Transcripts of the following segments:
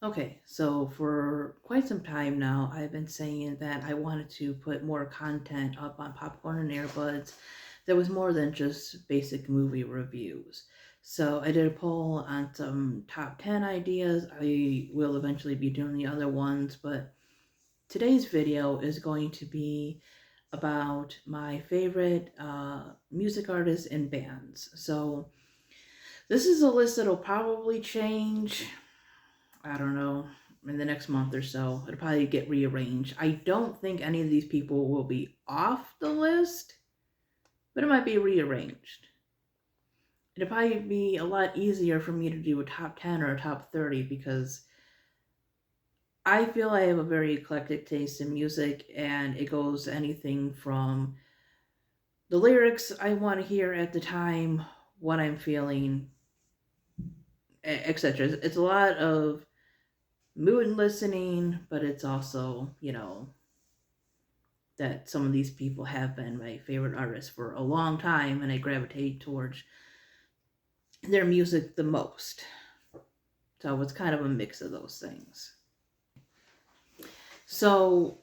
Okay, so for quite some time now, I've been saying that I wanted to put more content up on Popcorn and Earbuds that was more than just basic movie reviews. So I did a poll on some top 10 ideas. I will eventually be doing the other ones, but today's video is going to be about my favorite music artists and bands. So this is a list that'll probably change. I don't know, in the next month or so. It'll probably get rearranged. I don't think any of these people will be off the list, but it might be rearranged. It'll probably be a lot easier for me to do a top 10 or a top 30 because I feel I have a very eclectic taste in music and it goes anything from the lyrics I want to hear at the time, what I'm feeling, etc. It's a lot of mood and listening, but it's also, that some of these people have been my favorite artists for a long time and I gravitate towards their music the most. So it's kind of a mix of those things. So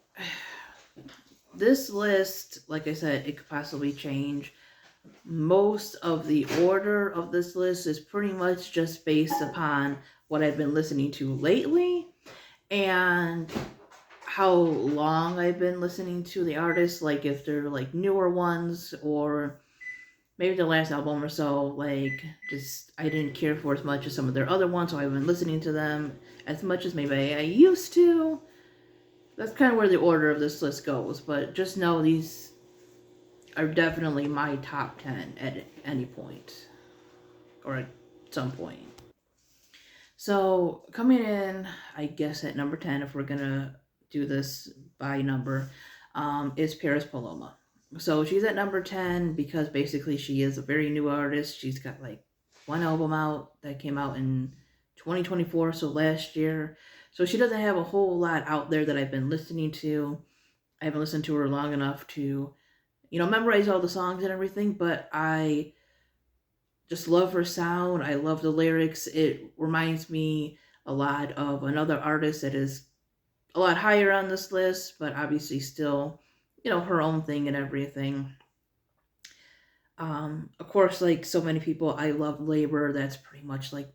this list, like I said, it could possibly change. Most of the order of this list is pretty much just based upon what I've been listening to lately and how long I've been listening to the artists, like if they're like newer ones or maybe the last album or so, like just I didn't care for as much as some of their other ones, so I've been listening to them as much as maybe I used to. That's kind of where the order of this list goes, but just know these are definitely my top 10 at any point or at some point. So coming in, I guess at number 10, if we're gonna do this by number, is Paris Paloma. So she's at number 10 because basically she is a very new artist. She's got like one album out that came out in 2024, so last year. So she doesn't have a whole lot out there that I've been listening to. I haven't listened to her long enough to, memorize all the songs and everything, but I just love her sound. I love the lyrics. It reminds me a lot of another artist that is a lot higher on this list, but obviously still, her own thing and everything. Of course, like so many people, I love Labor. That's pretty much like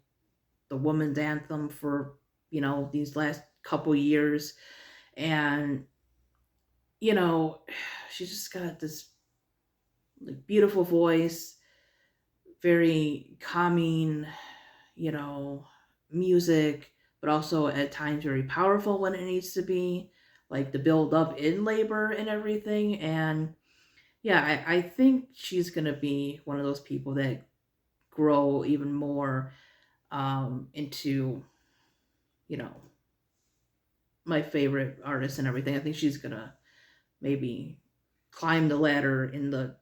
the woman's anthem for, these last couple years. And, you know, she's just got this like beautiful voice, very calming, you know, music, but also at times very powerful when it needs to be, like the build up in Labor and everything. And yeah, I think she's gonna be one of those people that grow even more into, you know, my favorite artist and everything. I think she's gonna maybe climb the ladder in the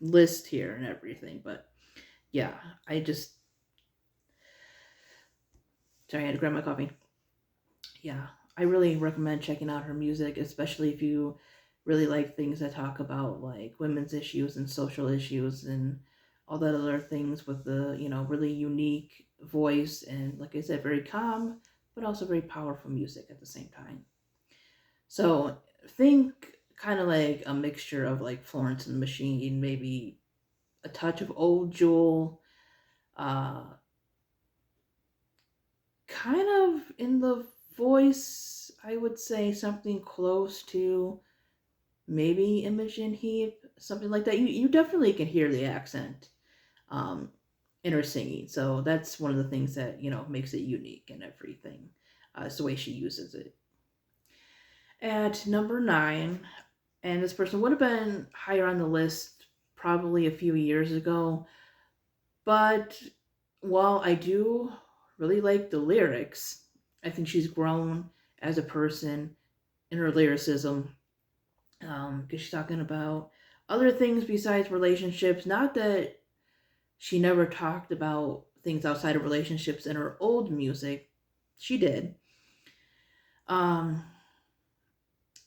list here and everything. But yeah, I just sorry, I had to grab my coffee. Yeah, I really recommend checking out her music, especially if you really like things that talk about like women's issues and social issues and all that other things with the, really unique voice and like I said, very calm, but also very powerful music at the same time. So think kind of like a mixture of like Florence and the Machine, maybe a touch of Old Jewel, uh, kind of in the voice, I would say something close to maybe Imogen Heap, something like that. You definitely can hear the accent um, in her singing. So that's one of the things that, makes it unique and everything. It's the way she uses it. At number 9, and this person would have been higher on the list probably a few years ago, but while I do really like the lyrics, I think she's grown as a person in her lyricism because she's talking about other things besides relationships. Not that she never talked about things outside of relationships in her old music. She did. Um,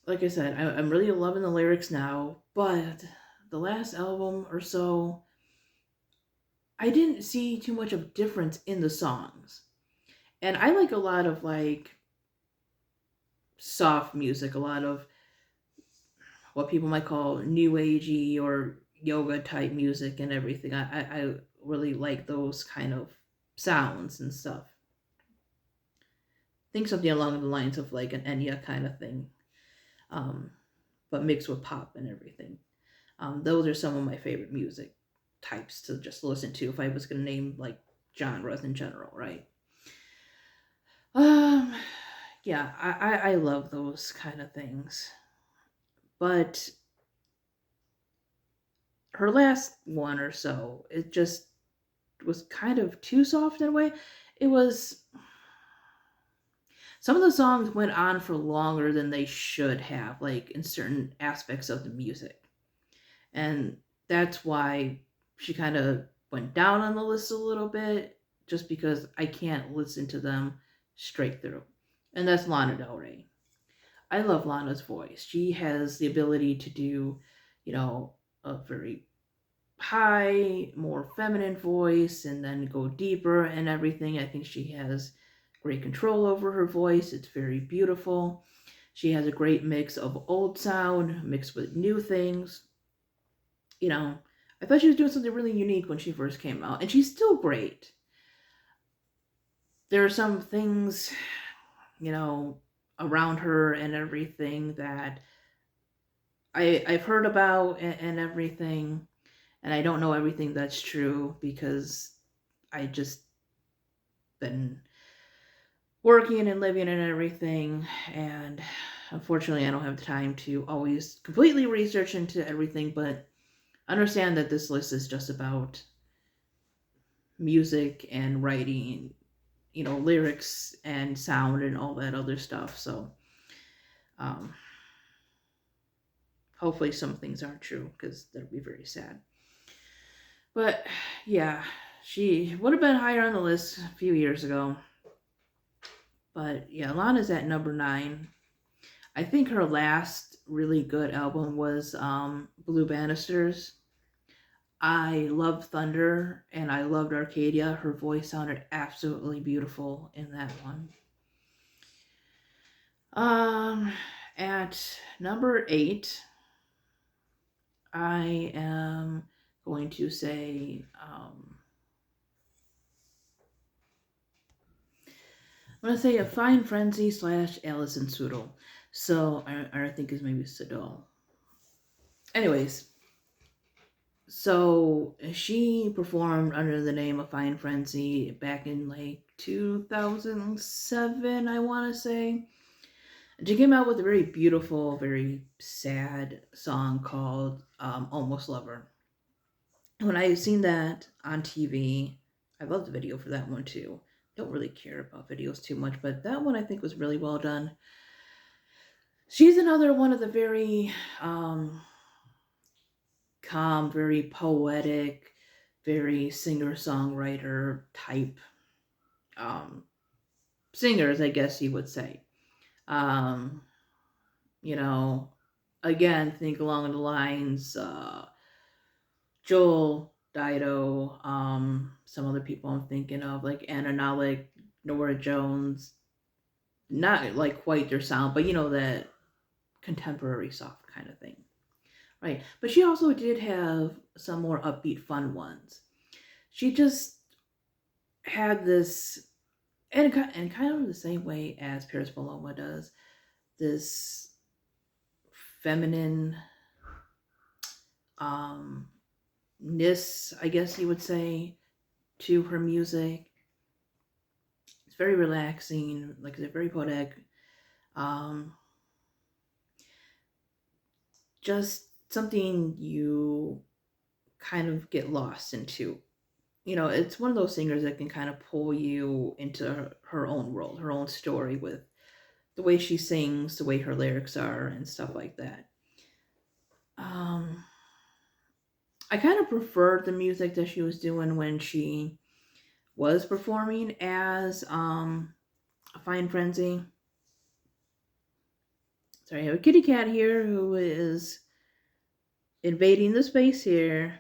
like I said, I'm really loving the lyrics now, but the last album or so, I didn't see too much of difference in the songs. And I like a lot of like soft music, a lot of what people might call new agey or yoga type music and everything. I really like those kind of sounds and stuff. Think something along the lines of like an Enya kind of thing, um, but mixed with pop and everything. Those are some of my favorite music types to just listen to if I was going to name like genres in general, right? Um, yeah, I love those kind of things. But her last one or so, it just was kind of too soft in a way. It was some of the songs went on for longer than they should have, like in certain aspects of the music. And that's why she kind of went down on the list a little bit, just because I can't listen to them straight through. And that's Lana Del Rey. I love Lana's voice. She has the ability to do, you know, a very high, more feminine voice and then go deeper and everything. I think she has great control over her voice. It's very beautiful. She has a great mix of old sound mixed with new things. You know, I thought she was doing something really unique when she first came out, and she's still great. There are some things, you know, around her and everything that I've heard about and everything, and I don't know everything that's true because I just been working and living and everything, and unfortunately, I don't have the time to always completely research into everything, but understand that this list is just about music and writing, you know, lyrics and sound and all that other stuff. So, um, hopefully, some things aren't true because that'll be very sad. But yeah, she would have been higher on the list a few years ago. But yeah, Lana's at number 9. I think her last really good album was Blue Banisters. I love Thunder and I loved Arcadia. Her voice sounded absolutely beautiful in that one. Um, at number 8, I am going to say I'm going to say a Fine Frenzy slash Allison Sudol. So I think is maybe Sudol. Anyways, so she performed under the name of Fine Frenzy back in like 2007, I want to say. She came out with a very beautiful, very sad song called Almost Lover. When I seen that on TV, I love the video for that one too. Don't really care about videos too much, but that one I think was really well done. She's another one of the very calm, very poetic, very singer-songwriter type um, singers, I guess you would say. Um, you know, again, think along the lines Joel, Dido, some other people I'm thinking of, like Anna Nalick, Nora Jones. Not like quite their sound, but you know, that contemporary soft kind of thing. Right. But she also did have some more upbeat, fun ones. She just had this, and kind of the same way as Paris Paloma does, this feminine um ness, I guess you would say, to her music. It's very relaxing, like I said, very poetic. Um, just something you kind of get lost into. You know, it's one of those singers that can kind of pull you into her own world, her own story with the way she sings, the way her lyrics are, and stuff like that. Um, I kind of preferred the music that she was doing when she was performing as a Fine Frenzy. Sorry, I have a kitty cat here who is invading the space here.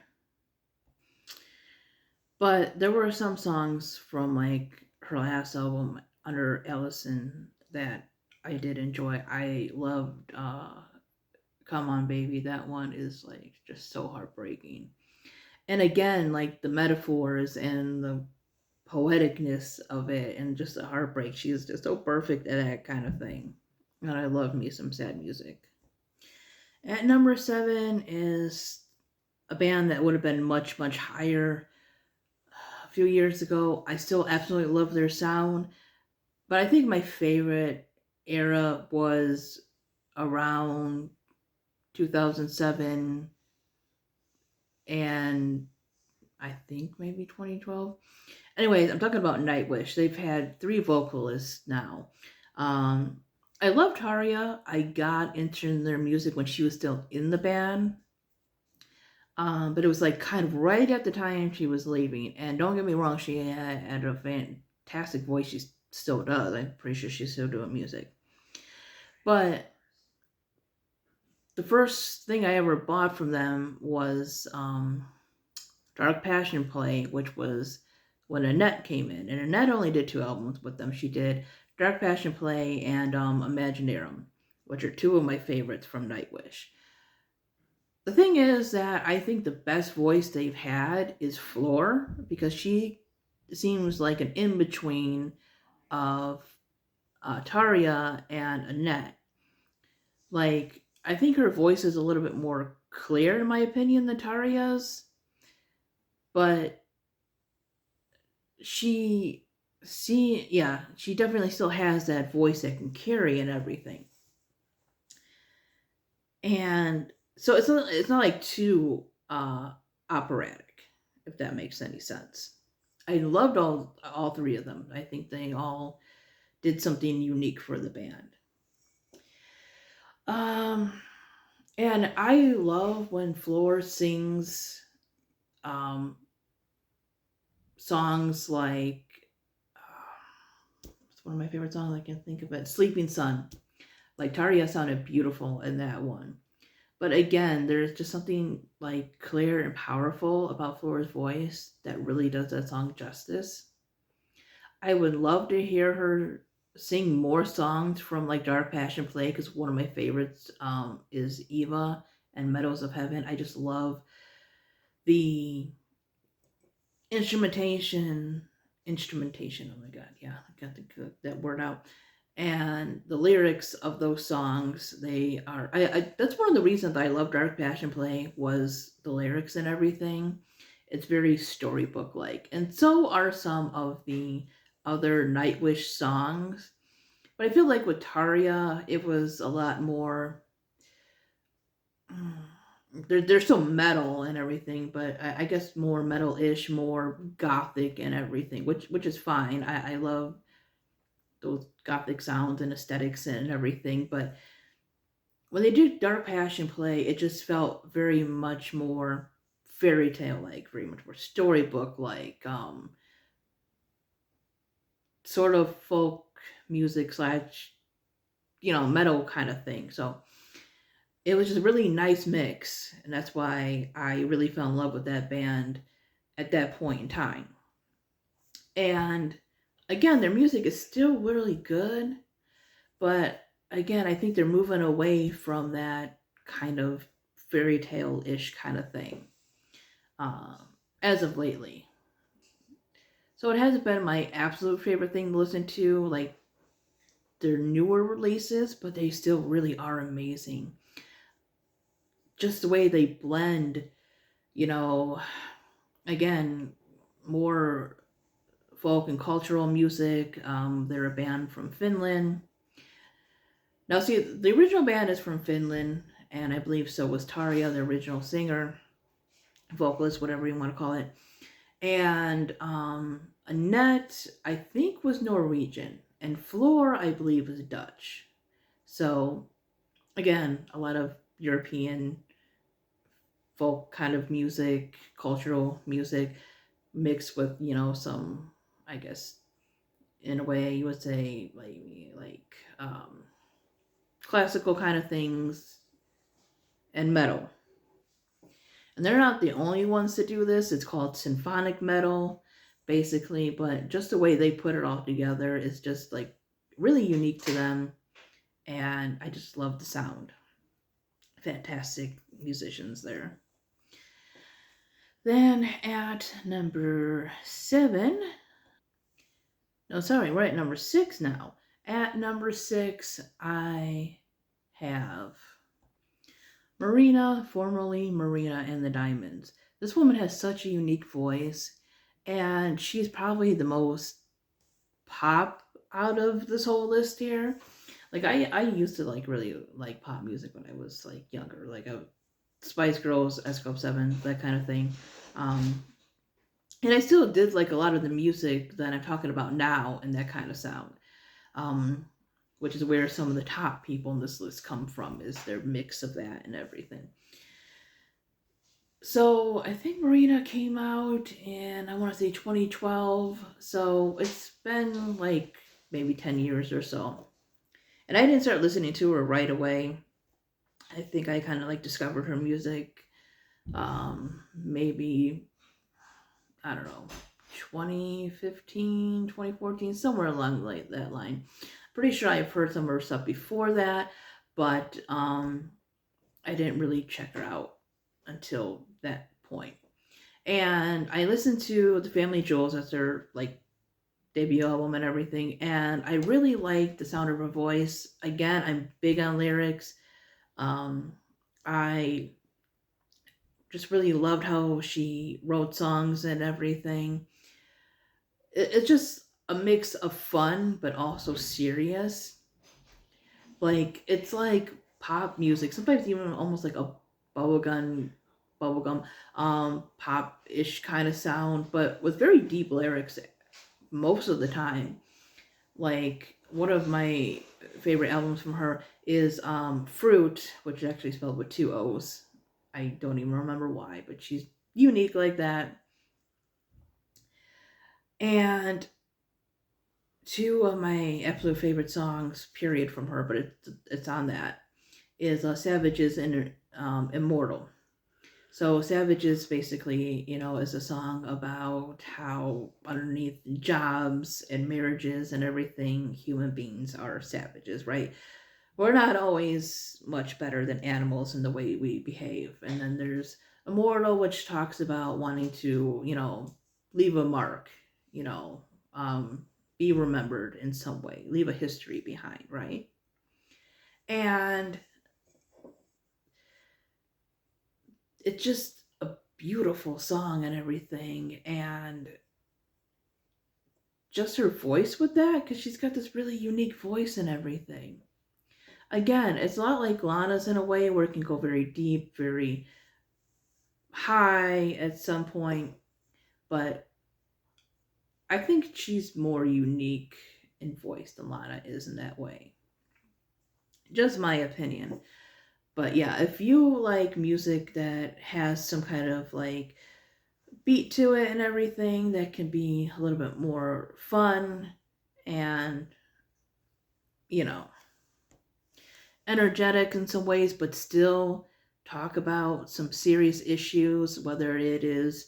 But there were some songs from like her last album under Allison that I did enjoy. I loved Come On Baby. That one is like just so heartbreaking. And again, like the metaphors and the poeticness of it and just the heartbreak. She's just so perfect at that kind of thing. And I love me some sad music. At number 7 is a band that would have been much, much higher a few years ago. I still absolutely love their sound, but I think my favorite era was around 2007 and I think maybe 2012. Anyways, I'm talking about Nightwish. They've had 3 vocalists now. Um, I loved Taria. I got into their music when she was still in the band. But it was like kind of right at the time she was leaving. And don't get me wrong, she had a fantastic voice. She still does. I'm pretty sure she's still doing music. But the first thing I ever bought from them was Dark Passion Play, which was when Annette came in. And Annette only did 2 albums with them. She did Dark Passion Play and Imaginarum, which are 2 of my favorites from Nightwish. The thing is that I think the best voice they've had is Floor, because she seems like an in-between of Taria and Annette. Like, I think her voice is a little bit more clear, in my opinion, than Taria's. But she definitely still has that voice that can carry and everything. And so it's not like too operatic, if that makes any sense. I loved all 3 of them. I think they all did something unique for the band. And I love when Floor sings songs like it's one of my favorite songs. I can think of it. Sleeping Sun. Like Taria sounded beautiful in that one. But again, there's just something like clear and powerful about Flora's voice that really does that song justice. I would love to hear her sing more songs from like Dark Passion Play, because one of my favorites is Eva and Meadows of Heaven. I just love the instrumentation. Oh my god, yeah, I got that word out. And the lyrics of those songs, they are that's one of the reasons I love Dark Passion Play, was the lyrics and everything. It's very storybook like, and so are some of the other Nightwish songs. But I feel like with Taria, it was a lot more they're still metal and everything, but I guess more metal-ish, more gothic and everything, which is fine. I love those gothic sounds and aesthetics and everything, but when they did Dark Passion Play, it just felt very much more fairy tale like, very much more storybook like, sort of folk music slash, metal kind of thing. So it was just a really nice mix, and that's why I really fell in love with that band at that point in time. And again, their music is still really good, but again, I think they're moving away from that kind of fairy tale ish kind of thing as of lately. So it hasn't been my absolute favorite thing to listen to, like their newer releases, but they still really are amazing. Just the way they blend, again, more folk and cultural music. They're a band from Finland. Now, see, the original band is from Finland, and I believe so was Taria, the original singer, vocalist, whatever you want to call it. And Annette, I think, was Norwegian, and Floor, I believe, was Dutch. So, again, a lot of European folk kind of music, cultural music, mixed with, some, I guess, in a way you would say, like classical kind of things and metal. And they're not the only ones to do this. It's called symphonic metal. basically, but just the way they put it all together is just like really unique to them, and I just love the sound. Fantastic musicians there. Then at number 7, no, sorry, we're at number 6 now. At number 6, I have Marina, formerly Marina and the Diamonds. This woman has such a unique voice, and she's probably the most pop out of this whole list here. Like I used to like really like pop music when I was like younger, like Spice Girls, S Club 7, that kind of thing. Um, and I still did like a lot of the music that I'm talking about now and that kind of sound. Um, which is where some of the top people in this list come from, is their mix of that and everything. So I think Marina came out in, I want to say 2012. So it's been like maybe 10 years or so. And I didn't start listening to her right away. I think I kind of like discovered her music maybe, I don't know, 2015, 2014, somewhere along like that line. Pretty sure I've heard some of her stuff before that, but I didn't really check her out until that point. And I listened to the Family Jewels as their like debut album and everything, and I really like the sound of her voice. Again, I'm big on lyrics. Um, I just really loved how she wrote songs and everything. It's just a mix of fun but also serious. Like it's like pop music, sometimes even almost like a bubblegum bubblegum pop ish kind of sound, but with very deep lyrics most of the time. Like one of my favorite albums from her is Fruit, which is actually spelled with two O's. I don't even remember why, but she's unique like that. And two of my absolute favorite songs, period, from her, but it's on that, is Savages and Immortal. So Savages basically, is a song about how underneath jobs and marriages and everything, human beings are savages, right? We're not always much better than animals in the way we behave. And then there's Immortal, which talks about wanting to, leave a mark, you know, be remembered in some way, leave a history behind, right? And it's just a beautiful song and everything. And just her voice with that, because she's got this really unique voice and everything. Again, it's not like Lana's in a way where it can go very deep, very high at some point, but I think she's more unique in voice than Lana is in that way. Just my opinion. But yeah, if you like music that has some kind of like beat to it and everything, that can be a little bit more fun and, you know, energetic in some ways, but still talk about some serious issues, whether it is,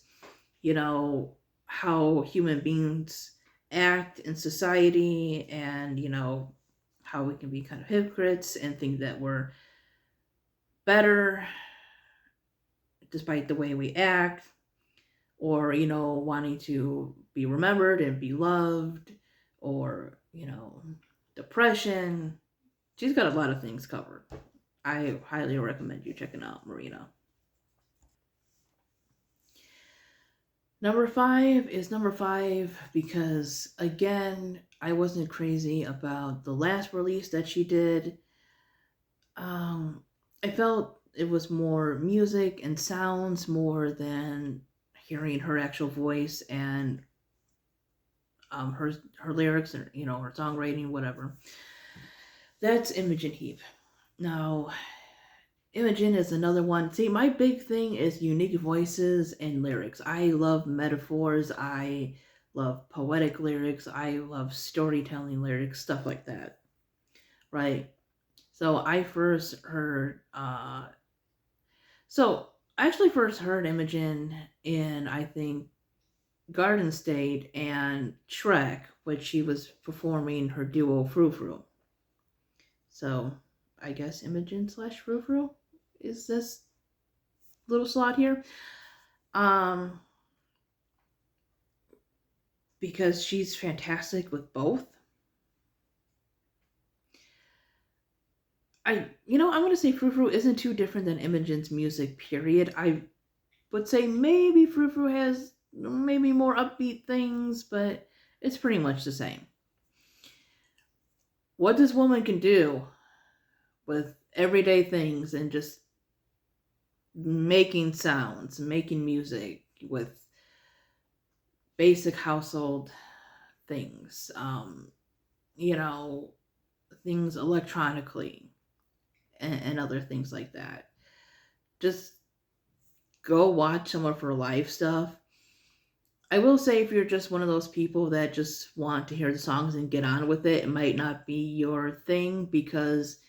how human beings act in society and, how we can be kind of hypocrites and think that we're better despite the way we act, or, wanting to be remembered and be loved, or, depression. She's got a lot of things covered. I highly recommend you checking out Marina. Number 5 because, again, I wasn't crazy about the last release that she did. I felt it was more music and sounds more than hearing her actual voice and her lyrics, or her songwriting, whatever. That's Imogen Heap. Now, Imogen is another one. See, my big thing is unique voices and lyrics. I love metaphors. I love poetic lyrics. I love storytelling lyrics, stuff like that. Right? So I first heard so I actually first heard Imogen in, I think, Garden State and Shrek, which she was performing her duo Frou Frou. So I guess Imogen slash Frou Frou is this little slot here. Um, because she's fantastic with both. I'm gonna say Frou Frou isn't too different than Imogen's music. Period. I would say maybe Frou Frou has maybe more upbeat things, but it's pretty much the same. What this woman can do with everyday things and just making sounds, making music with basic household things, you know, things electronically and other things like that. Just go watch some of her live stuff. I will say, if you're just one of those people that just want to hear the songs and get on with it, it might not be your thing because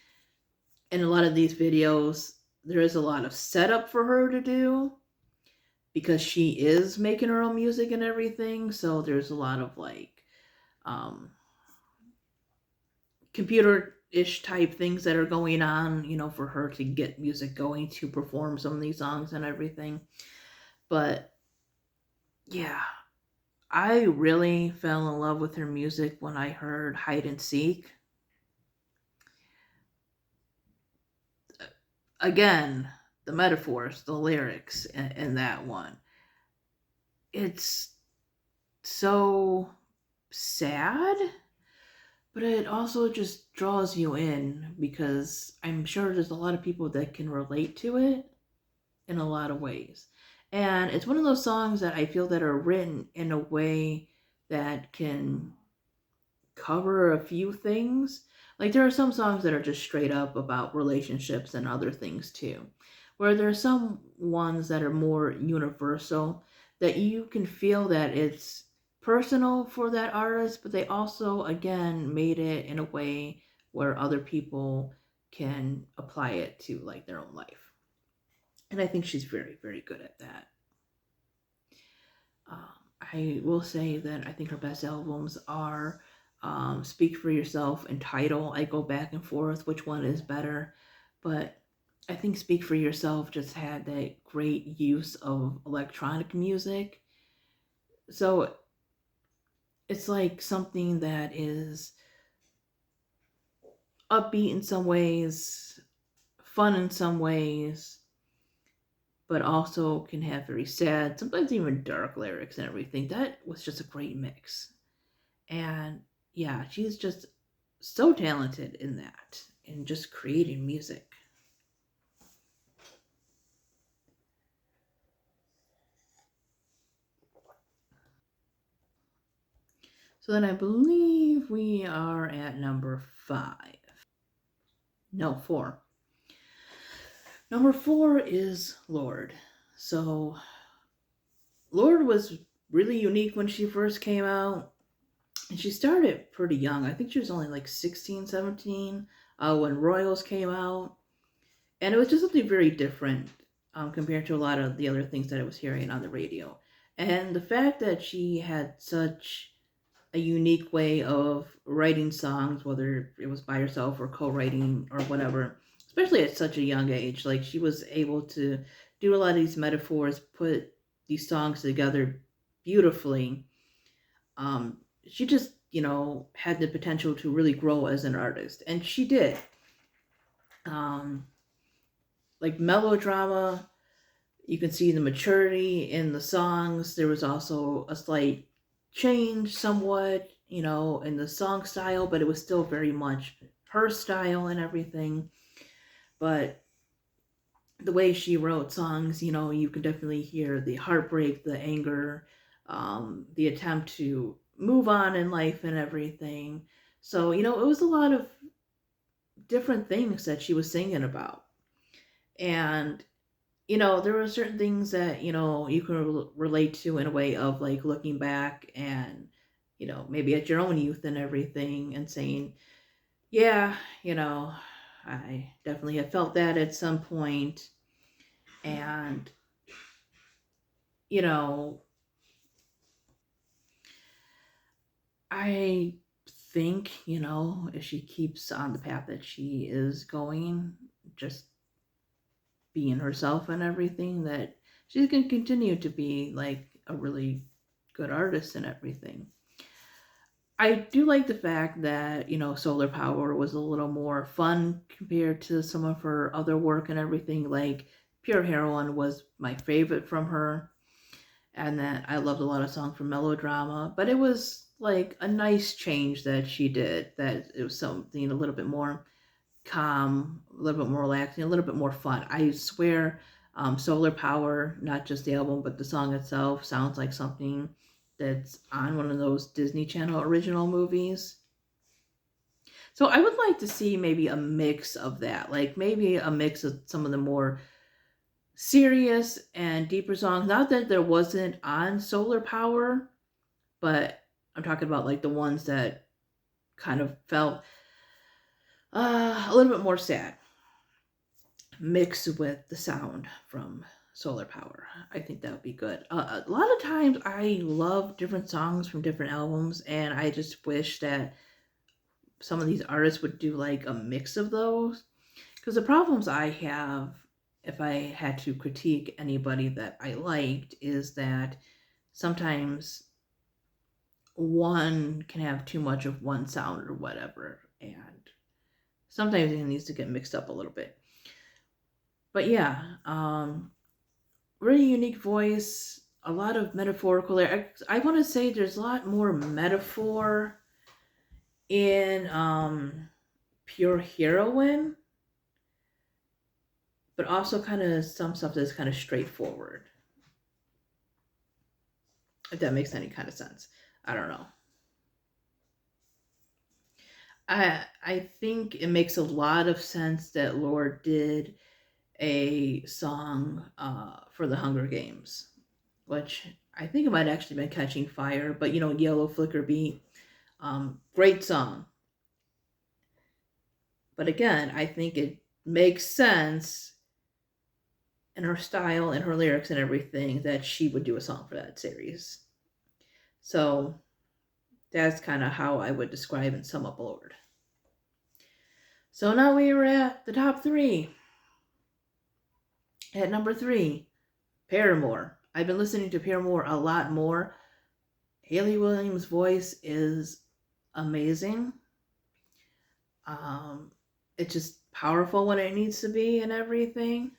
in a lot of these videos, there is a lot of setup for her to do because she is making her own music and everything. So there's a lot of like um, computer ish type things that are going on, for her to get music going to perform some of these songs and everything. But yeah, I really fell in love with her music when I heard Hide and Seek. Again, the metaphors, the lyrics in that one. It's so sad, but it also just draws you in because I'm sure there's a lot of people that can relate to it in a lot of ways. And it's one of those songs that I feel that are written in a way that can cover a few things. Like there are some songs that are just straight up about relationships and other things too. Where there are some ones that are more universal that you can feel that it's personal for that artist, but they also again made it in a way where other people can apply it to like their own life. And I think she's very, very good at that. Um, I will say that I think her best albums are Speak for Yourself and Title. I go back and forth which one is better, but I think Speak for Yourself just had that great use of electronic music. So it's like something that is upbeat in some ways, fun in some ways, but also can have very sad, sometimes even dark lyrics and everything. That was just a great mix. And yeah, she's just so talented in that and just creating music. So then I believe we are at number 5. No, 4. Number 4 is Lord. So Lord was really unique when she first came out. And she started pretty young. I think she was only like 16, 17 when Royals came out. And it was just something very different compared to a lot of the other things that I was hearing on the radio. And the fact that she had such a unique way of writing songs, whether it was by herself or co-writing or whatever, especially at such a young age, like she was able to do a lot of these metaphors, put these songs together beautifully. She just, had the potential to really grow as an artist, and she did. Um, like melodrama, you can see the maturity in the songs. There was also a slight change, somewhat, in the song style, but it was still very much her style and everything. But the way she wrote songs, you could definitely hear the heartbreak, the anger, the attempt to move on in life and everything. So, it was a lot of different things that she was singing about. And there were certain things that, you can relate to in a way of like looking back and, maybe at your own youth and everything and saying, yeah, I definitely have felt that at some point. And, you know, I think, if she keeps on the path that she is going, just being herself and everything, that she's going to continue to be like a really good artist and everything. I do like the fact that, Solar Power was a little more fun compared to some of her other work and everything. Like, Pure Heroine was my favorite from her, and that I loved a lot of songs from Melodrama, but it was like a nice change that she did, that it was something a little bit more calm, a little bit more relaxing, a little bit more fun. I swear, Solar Power, not just the album, but the song itself, sounds like something that's on one of those Disney Channel original movies. So I would like to see maybe a mix of that, like maybe a mix of some of the more serious and deeper songs. Not that there wasn't on Solar Power, but I'm talking about like the ones that kind of felt a little bit more sad, mixed with the sound from Solar Power. I think that would be good. A lot of times I love different songs from different albums, and I just wish that some of these artists would do like a mix of those. Because the problems I have, if I had to critique anybody that I liked, is that sometimes one can have too much of one sound or whatever, and sometimes it needs to get mixed up a little bit. But yeah, really unique voice, a lot of metaphorical there. I want to say there's a lot more metaphor in Pure Heroine, but also kind of some stuff that's kind of straightforward. If that makes any kind of sense, I don't know. I think it makes a lot of sense that Lord did a song for the Hunger Games, which I think it might actually been Catching Fire, but Yellow Flicker Beat, great song. But again, I think it makes sense in her style and her lyrics and everything that she would do a song for that series. So that's kind of how I would describe and sum up Lord. So now we are at the top three. At number three, Paramore. I've been listening to Paramore a lot more. Hayley Williams' voice is amazing. Um, it's just powerful when it needs to be and everything.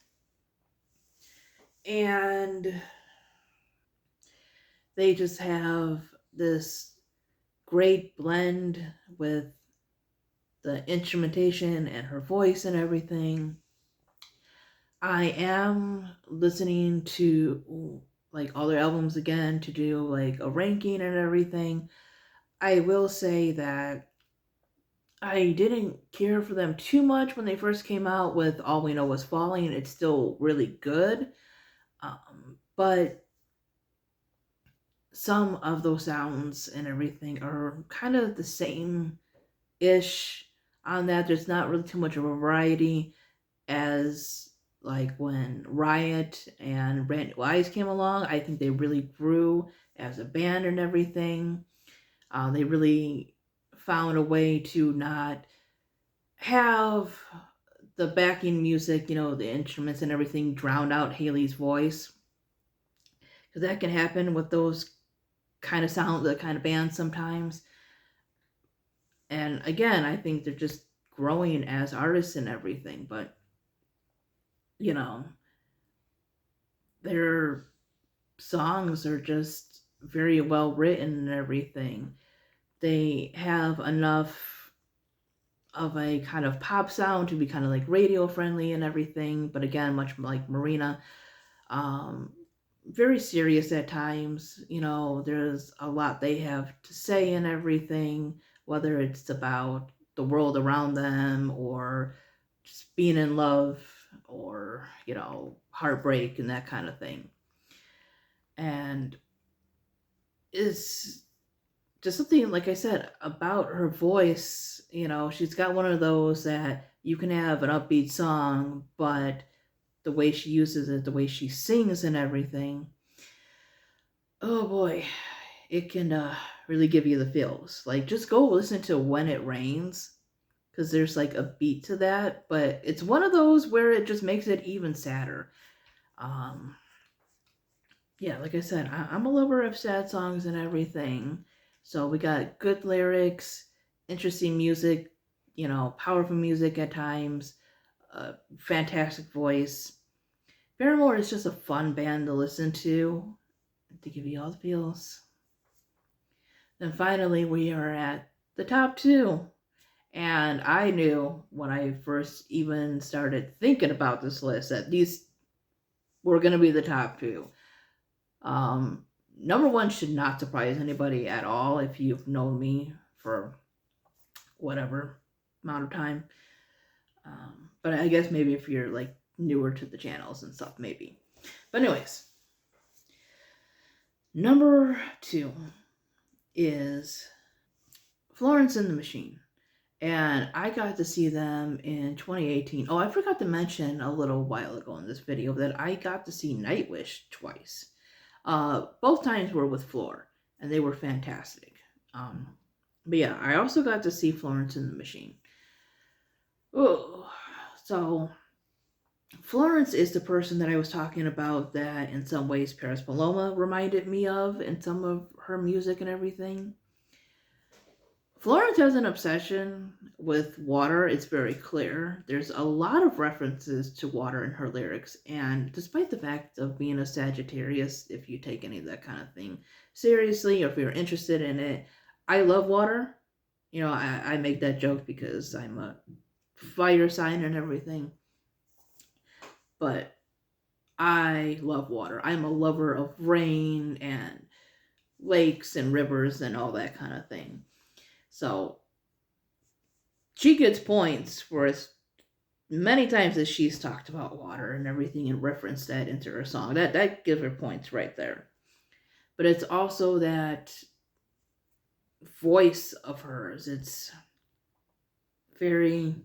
And they just have this great blend with the instrumentation and her voice and everything. I am listening to like all their albums again to do like a ranking and everything. I will say that I didn't care for them too much when they first came out with All We Know Was Falling. It's still really good. But some of those sounds and everything are kind of the same ish on that. There's not really too much of a variety as like when Riot and Brand New Eyes came along. I think they really grew as a band and everything. They really found a way to not have the backing music, the instruments and everything drown out Haley's voice. Because that can happen with those kind of sound, the kind of bands sometimes. And again, I think they're just growing as artists and everything. But, you know, their songs are just very well written and everything. They have enough of a kind of pop sound to be kind of like radio friendly and everything, but again, much like Marina, um, very serious at times. There's a lot they have to say and everything, whether it's about the world around them or just being in love or, heartbreak and that kind of thing. And it's just something, like I said, about her voice. She's got one of those that you can have an upbeat song, but the way she uses it, the way she sings and everything, oh boy, it can really give you the feels. Like, just go listen to When It Rains, because there's like a beat to that, but it's one of those where it just makes it even sadder. Um, yeah, like I said, I'm a lover of sad songs and everything. So we got good lyrics, interesting music, powerful music at times, fantastic voice. Paramore is just a fun band to listen to give you all the feels. Then finally, we are at the top two. And I knew when I first even started thinking about this list that these were going to be the top two. Number one should not surprise anybody at all if you've known me for whatever amount of time. But I guess maybe if you're like newer to the channels and stuff, maybe. But anyways, number two is Florence and the Machine. And I got to see them in 2018. Oh, I forgot to mention a little while ago in this video that I got to see Nightwish twice. Both times were with Floor, and they were fantastic. But yeah, I also got to see Florence and the Machine. Oh, so Florence is the person that I was talking about that in some ways Paris Paloma reminded me of in some of her music and everything. Florence has an obsession with water. It's very clear. There's a lot of references to water in her lyrics, and despite the fact of being a Sagittarius, if you take any of that kind of thing seriously, or if you're interested in it, I love water. I make that joke because I'm a fire sign and everything, but I love water. I'm a lover of rain and lakes and rivers and all that kind of thing. So she gets points for as many times as she's talked about water and everything and referenced that into her song. That gives her points right there. But it's also that voice of hers. It's very,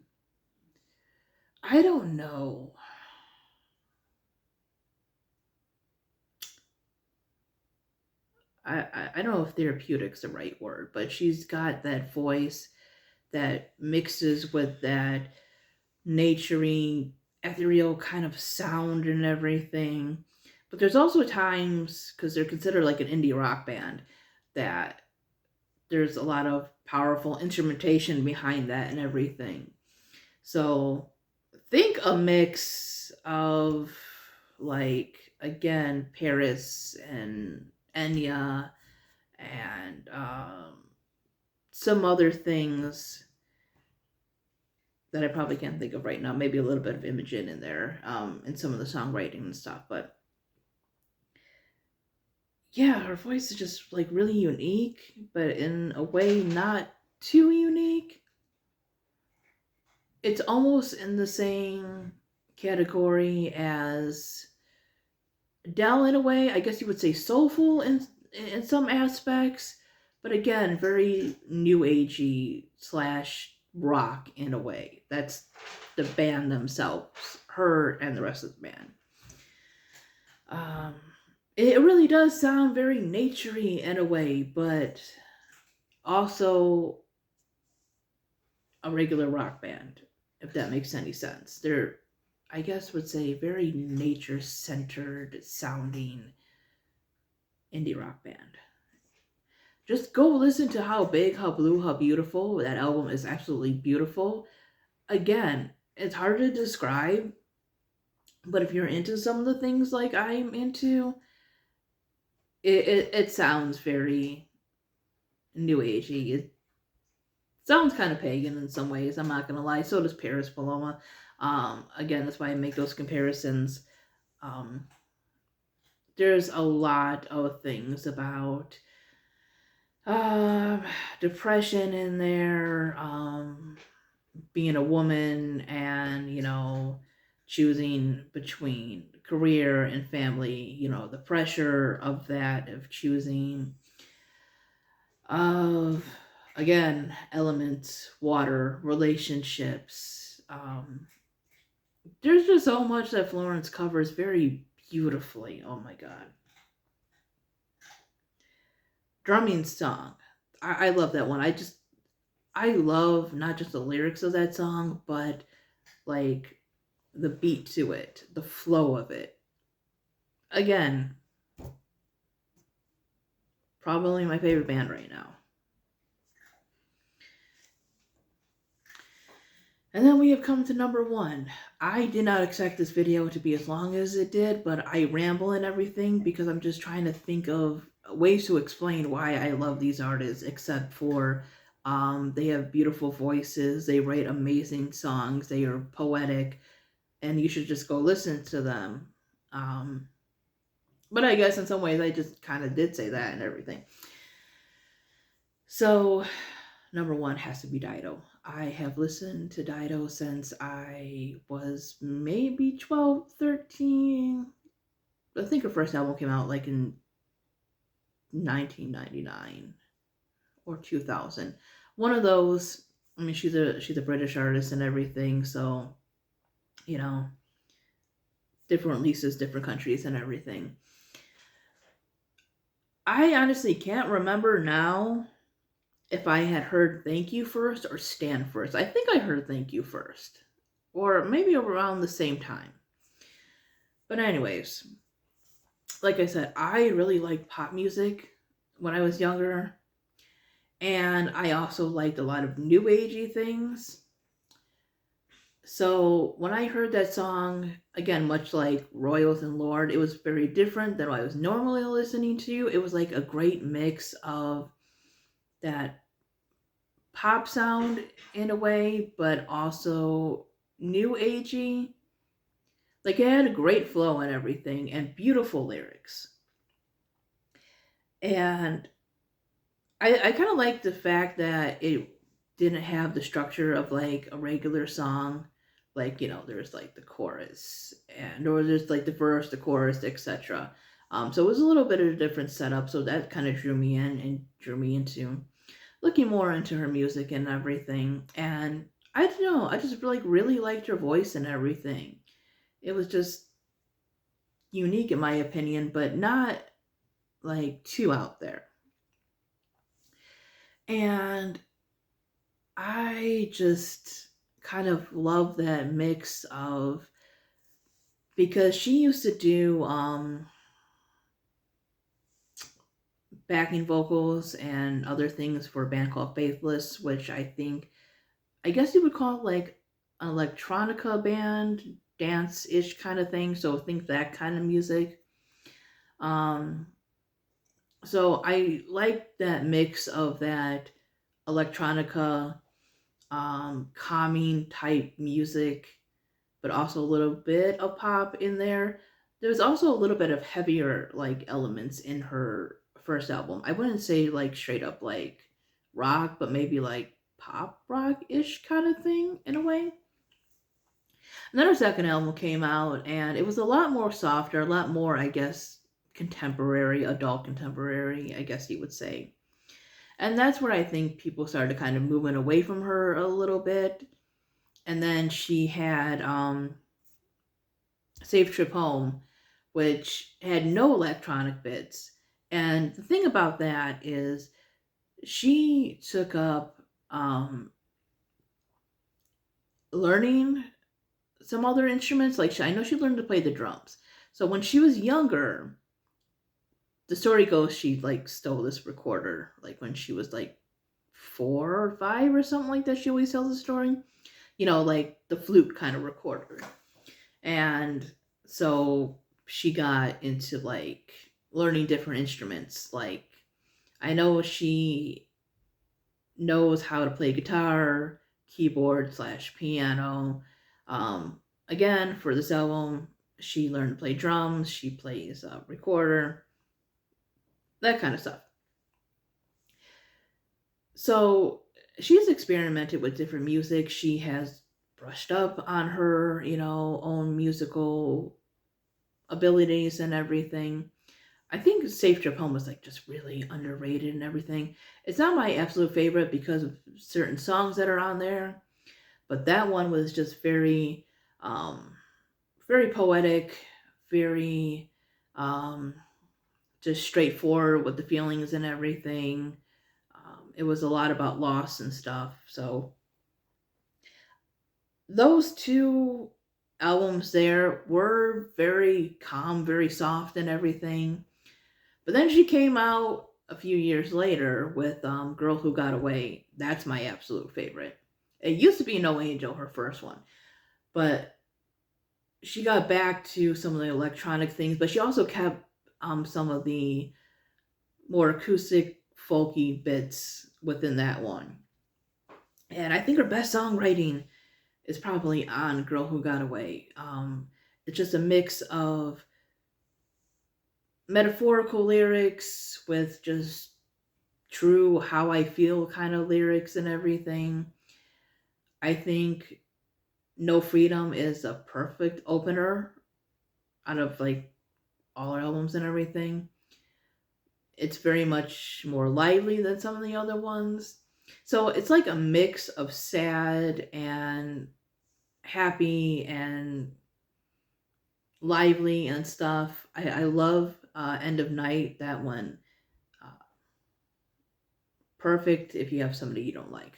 I don't know. I don't know if therapeutic's the right word, but she's got that voice that mixes with that naturey, ethereal kind of sound and everything. But there's also times, because they're considered like an indie rock band, that there's a lot of powerful instrumentation behind that and everything. So think a mix of, like, again, Paris and Enya and some other things that I probably can't think of right now. Maybe a little bit of Imogen in there, in some of the songwriting and stuff. But yeah, her voice is just like really unique, but in a way not too unique. It's almost in the same category as Adele in a way. I guess you would say soulful in some aspects, but again, very new agey slash rock in a way. That's the band themselves, her and the rest of the band. Um, it really does sound very naturey in a way, but also a regular rock band, if that makes any sense. They're, I guess, would say very nature centered sounding indie rock band. Just go listen to How Big, How Blue, How Beautiful. That album is absolutely beautiful. Again, it's hard to describe, but if you're into some of the things like I'm into, it sounds very new agey. It sounds kind of pagan in some ways, I'm not gonna lie. So does Paris Paloma. Again, that's why I make those comparisons. Um, there's a lot of things about um, depression in there, being a woman, and choosing between career and family. The pressure of that, of choosing, of, again, elements, water, relationships. There's just so much that Florence covers very beautifully. Oh my god. Drumming song. I love that one. I love not just the lyrics of that song, but like the beat to it, the flow of it. Again, probably my favorite band right now. And then we have come to number one. I did not expect this video to be as long as it did, but I ramble and everything because I'm just trying to think of ways to explain why I love these artists, except for they have beautiful voices, they write amazing songs, they are poetic, and you should just go listen to them. Um, but I guess in some ways I just kind of did say that and everything. So, number one has to be Dido. I have listened to Dido since I was maybe 12, 13. I think her first album came out like in 1999 or 2000. One of those. I mean, she's a British artist and everything, so you know, different releases, different countries and everything. I honestly can't remember now if I had heard Thank You first or Stand first. I think I heard Thank You first, or maybe around the same time. But anyways, like I said, I really liked pop music when I was younger, and I also liked a lot of new agey things. So when I heard that song, again, much like Royals and Lord, it was very different than what I was normally listening to. It was like a great mix of that pop sound in a way, but also new agey. Like it had a great flow and everything, and beautiful lyrics. And I kind of like the fact that it didn't have the structure of like a regular song. Like, there's like the chorus and or there's like the verse, the chorus, etc. So it was a little bit of a different setup. So that kind of drew me in and drew me into looking more into her music and everything. And I don't know, I just really liked her voice and everything. It was just unique in my opinion, but not like too out there. And I just kind of love that mix of because she used to do backing vocals and other things for a band called Faithless, which I guess you would call like an electronica band, dance-ish kind of thing. So think that kind of music. Um, so I like that mix of that electronica, calming type music, but also a little bit of pop in there. There's also a little bit of heavier like elements in her first album. I wouldn't say like straight up like rock, but maybe like pop rock ish kind of thing in a way. And then her second album came out, and it was a lot more softer, a lot more, I guess, contemporary, adult contemporary, I guess you would say. And that's where I think people started kind of moving away from her a little bit. And then she had Safe Trip Home, which had no electronic bits. And the thing about that is she took up learning some other instruments. Like I know she learned to play the drums. So when she was younger, the story goes she like stole this recorder like when she was like 4 or 5 or something like that. She always tells the story. Like the flute kind of recorder. And so she got into like learning different instruments. Like I know she knows how to play guitar, keyboard slash piano. Again, for this album, she learned to play drums. She plays a recorder, that kind of stuff. So she's experimented with different music. She has brushed up on her, own musical abilities and everything. I think Safe Trip Home was like just really underrated and everything. It's not my absolute favorite because of certain songs that are on there, but that one was just um, very poetic, very um, just straightforward with the feelings and everything. It was a lot about loss and stuff. So those two albums there were very calm, very soft and everything. But then she came out a few years later with Girl Who Got Away. That's my absolute favorite. It used to be No Angel, her first one, but she got back to some of the electronic things, but she also kept some of the more acoustic, folky bits within that one. And I think her best songwriting is probably on Girl Who Got Away. It's just a mix of metaphorical lyrics with just true how I feel kind of lyrics and everything. I think No Freedom is a perfect opener out of like all her albums and everything. It's very much more lively than some of the other ones. So it's like a mix of sad and happy and lively and stuff. I love End of Night, that one. Uh, Perfect if you have somebody you don't like.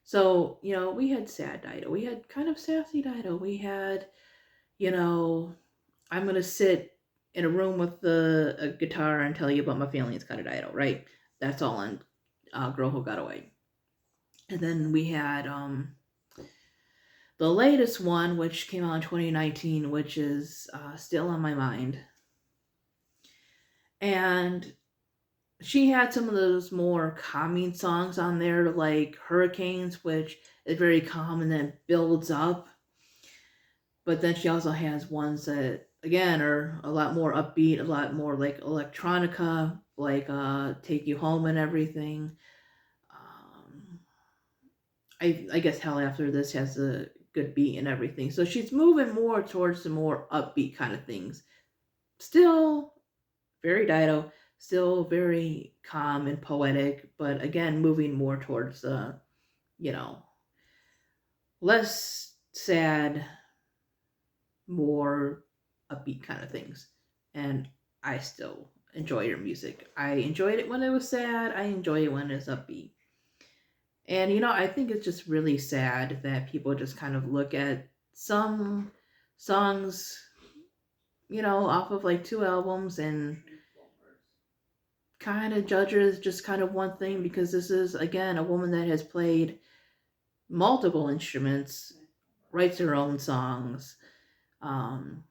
So, we had sad Dido. We had kind of sassy Dido. We had, you know, I'm going to sit in a room with a guitar and tell you about my feelings kind of Dido, right? That's all on Girl Who Got Away. And then we had the latest one, which came out in 2019, which is Still on My Mind. And she had some of those more calming songs on there, like Hurricanes, which is very calm and then builds up. But then she also has ones that, again, are a lot more upbeat, a lot more like electronica, like Take You Home and everything. Um, I guess Hell After This has a good beat and everything. So she's moving more towards the more upbeat kind of things. Still very Dido, still very calm and poetic, but again, moving more towards the, you know, less sad, more upbeat kind of things. And I still enjoy her music. I enjoyed it when it was sad, I enjoy it when it's upbeat. And I think it's just really sad that people just kind of look at some songs, off of like two albums and kind of judge her as just kind of one thing, because this is, again, a woman that has played multiple instruments, writes her own songs. Um,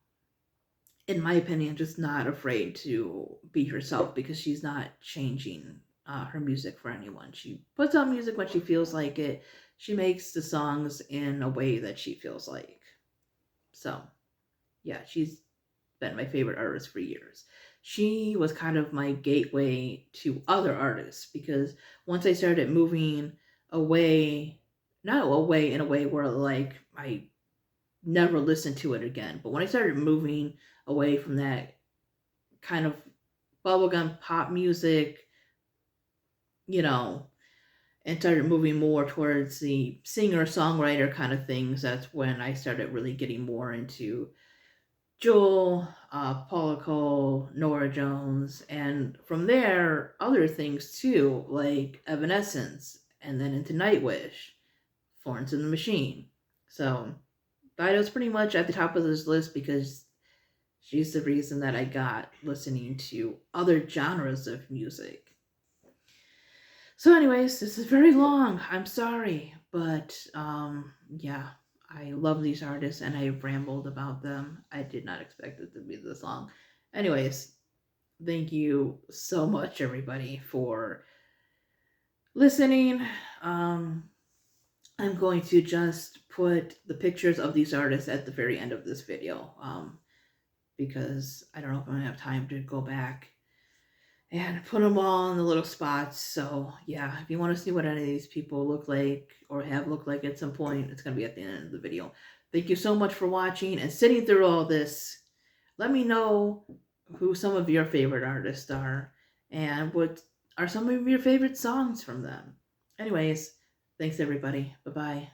in my opinion, just not afraid to be herself, because she's not changing her music for anyone. She puts out music when she feels like it. She makes the songs in a way that she feels like. So, yeah, she's been my favorite artist for years. She was kind of my gateway to other artists, because once I started moving away, not away in a way where like I never listened to it again, but when I started moving away from that kind of bubblegum pop music, you know, and started moving more towards the singer songwriter kind of things, that's when I started really getting more into Jewel, Paula Cole, Nora Jones, and from there, other things too, like Evanescence, and then into Nightwish, Florence and the Machine. So, Dido's pretty much at the top of this list because she's the reason that I got listening to other genres of music. So, anyways, this is very long. I'm sorry, but yeah, I love these artists and I rambled about them. I did not expect it to be this long. Anyways, thank you so much, everybody, for listening. I'm going to just put the pictures of these artists at the very end of this video, because I don't know if I'm going to have time to go back and put them all in the little spots. So yeah, if you want to see what any of these people look like or have looked like at some point, it's going to be at the end of the video. Thank you so much for watching and sitting through all this. Let me know who some of your favorite artists are and what are some of your favorite songs from them. Anyways, thanks everybody. Bye-bye.